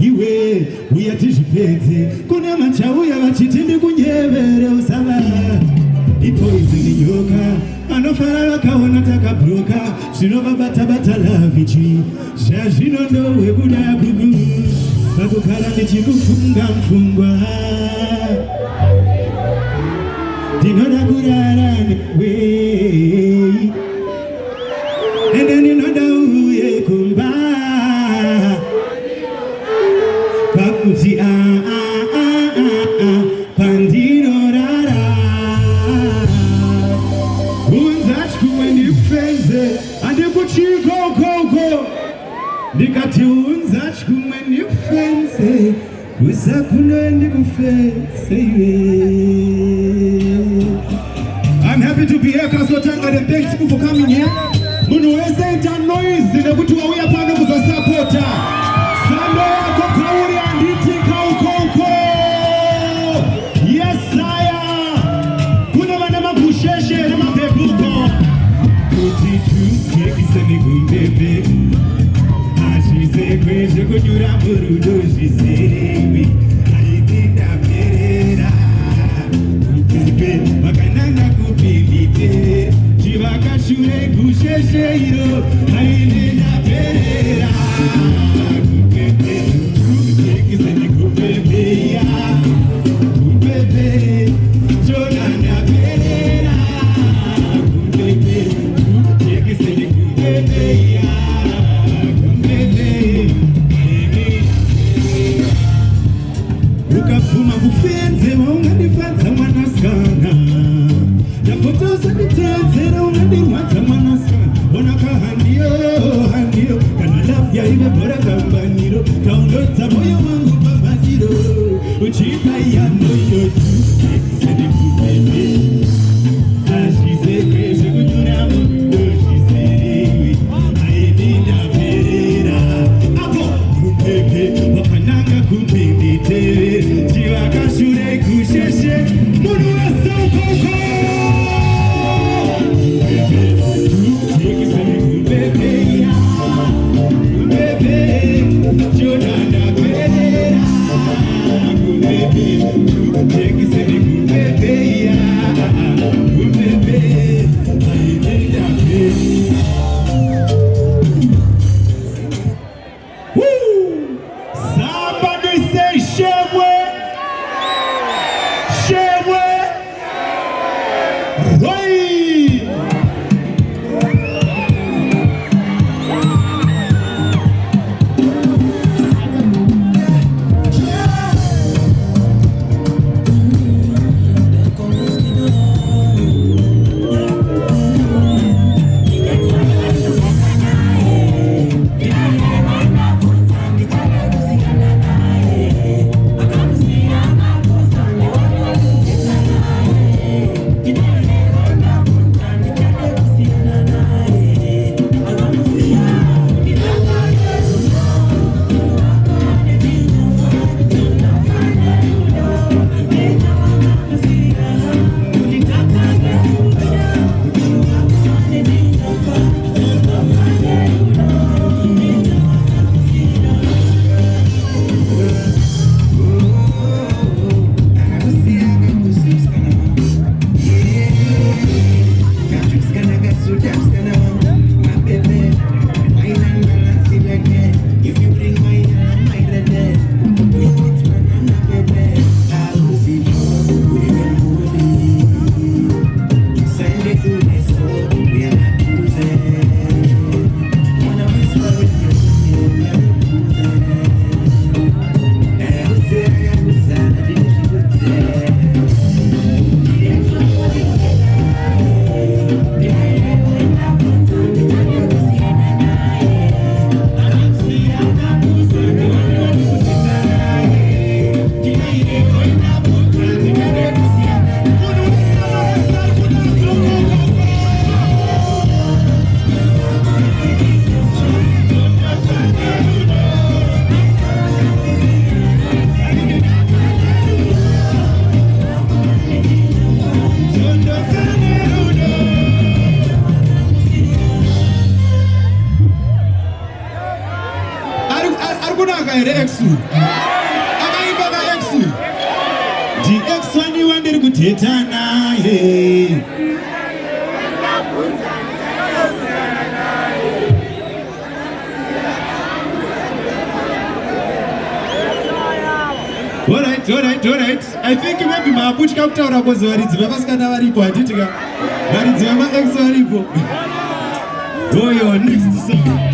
iwe uyatizvipedze kuna machauya vachitindi kunyevere usava ipoizini nyoka anofara vakaona takabhuruka zvinovabata-bata lavichi zvazvinondo wekuda gugu pakugara ndichikufunga mfungwa ndinoda kurara newe ende ndinoda uye kumba pakuti pandinorara unza chikuwe ndikufenze handikuchikokoko ndikati unza chikuwe ndikufenze usakuno ndikufenze I'm happy to be here Kasotanga and thanks you for coming here. Munhu wese ita noise nekuti wauya pano kuzosapota. Sando yako kauri handiti kaukoko. Yes sire. Kuna vana mabusheshe na mabebuko. Kuti tukekise nikumbebe. Ashise kweshe kunyura murudo zviserewi. Aidinda perera. Kukipe makananga kupilite. Chivakashure kushesheiro. Aidinda perera. Kupepe. Kukekise nikupebe ya. Kupepe. Jonana perera. Kupepe. Kukekise nikupebe ya. Ukapfuma kufenze waungandifadza mwanasikana ndapotosa nditedzera ungandirwadza mwanasikana ona kahandiyo Alright. I think maybe maapuchika kutaura kozi varidzi vavasikana varipo hatitika varidzi vama-X varipo. Go your next song.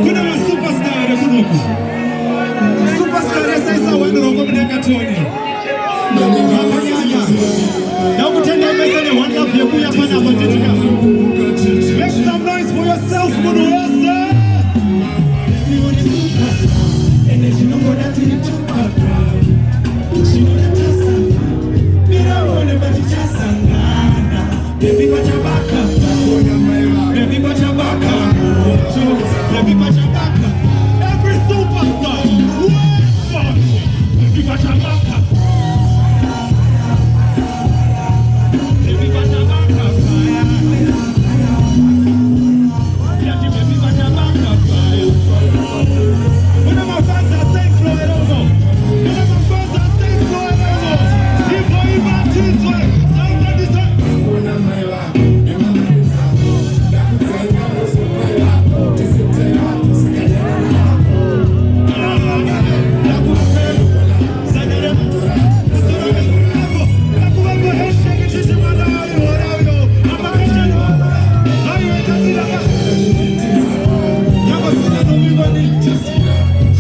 Kuna wa superstar kunoku. Superstar sasa wende roko mnekatoni. Now kutenda pesa ni one love yeku ya pana bonjetika. Make some noise for yourself Munuwese. Everyone is superstar. And if you know what I did to my crowd. She know that just Mira one but just sangana. Baby but your back up. Baby but your back up. Baby but your back up. Every superstar. Wait for me. Baby but your back up. Baby but your back up. Yeah, baby but your back up. One of my fans are saying flow it over. One of my fans are saying flow it over. If I imagine way, somebody say.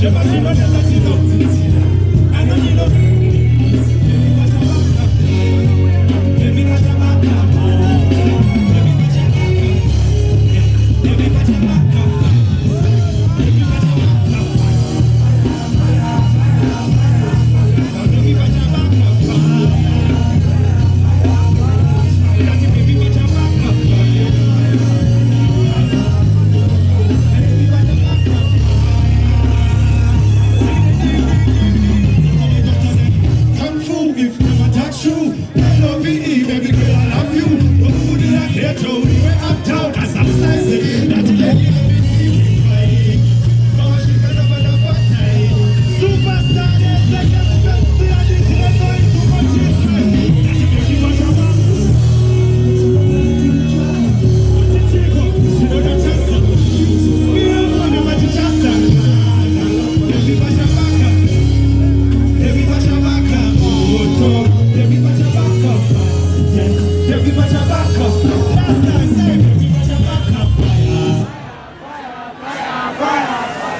Je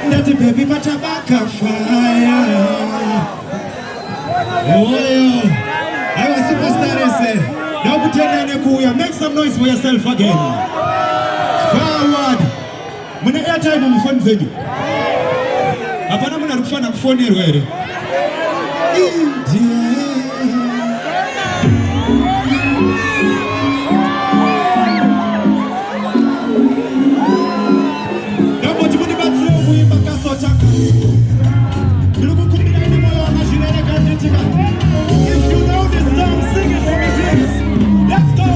ndati baby matabaka fire. Oyo I was superstar ese. Now kutenda nekuya. Make some noise for yourself again. Forward. Muna airtime mufoni zenyu. Hapana muna rukufana kufoni erwere. If you know this song, sing it for me, please. Let's go.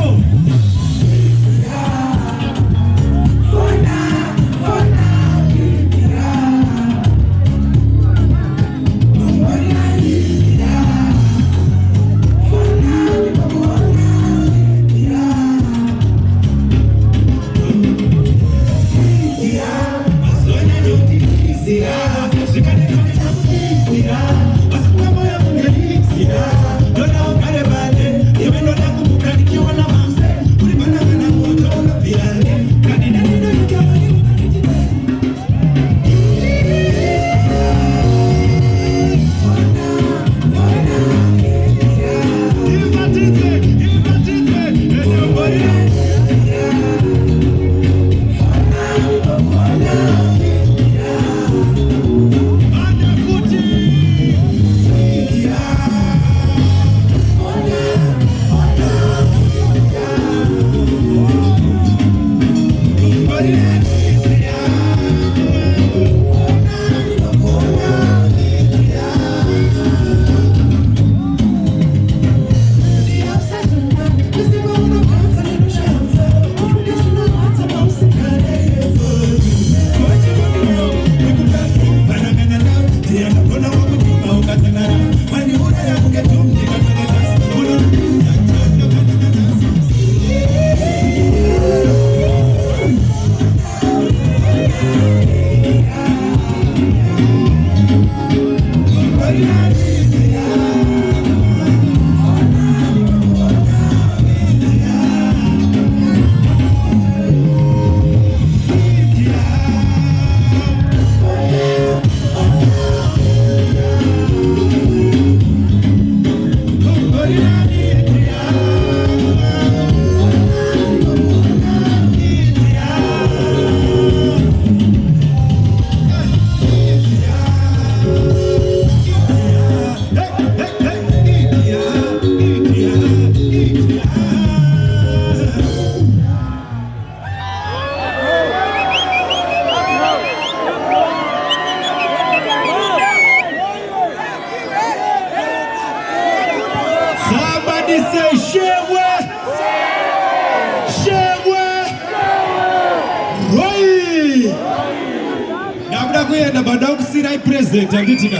kuyenda badau kusirai president anditika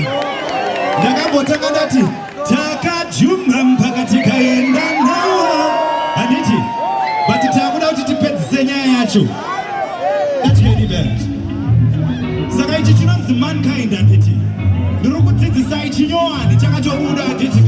ndakambotanga ndati takajuma mpaka tikaenda nawo anditi but takuda kuti tipedzise nyaya yacho ndatiedibert saka ichi chinonzi mankind anditi ndiri kudzidzisa ichinyowani chakachobuda anditi